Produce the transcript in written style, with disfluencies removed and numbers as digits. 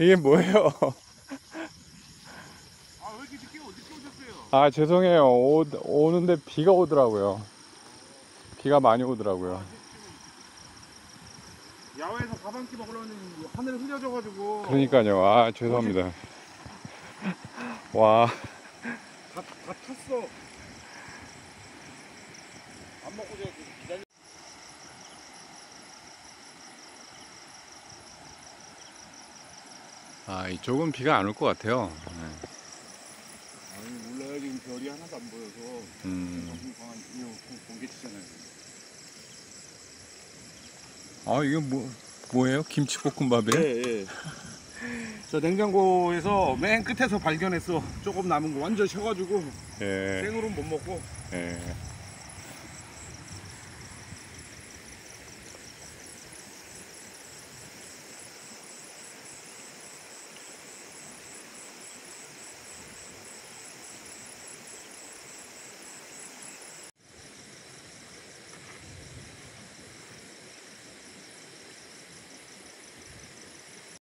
이게 뭐예요? 아, 왜 이렇게 늦게 오셨어요? 아, 죄송해요. 오는데 비가 오더라고요. 비가 많이 오더라고요. 야외에서 밥 한 끼 먹으려면 하늘이 흐려져가지고. 그러니까요. 아, 죄송합니다. 와, 다 탔어. 안 먹고 제가 기다려. 아, 이쪽은 비가 안 올 것 같아요. 아니, 몰라요. 지금 별이 하나도 안 보여서. 음. 번개치잖아요. 아, 이게 뭐예요? 김치볶음밥이에요? 예, 예. 저 냉장고에서 맨 끝에서 발견했어. 조금 남은 거 완전 쉬어가지고 예. 생으로는 못 먹고. 예.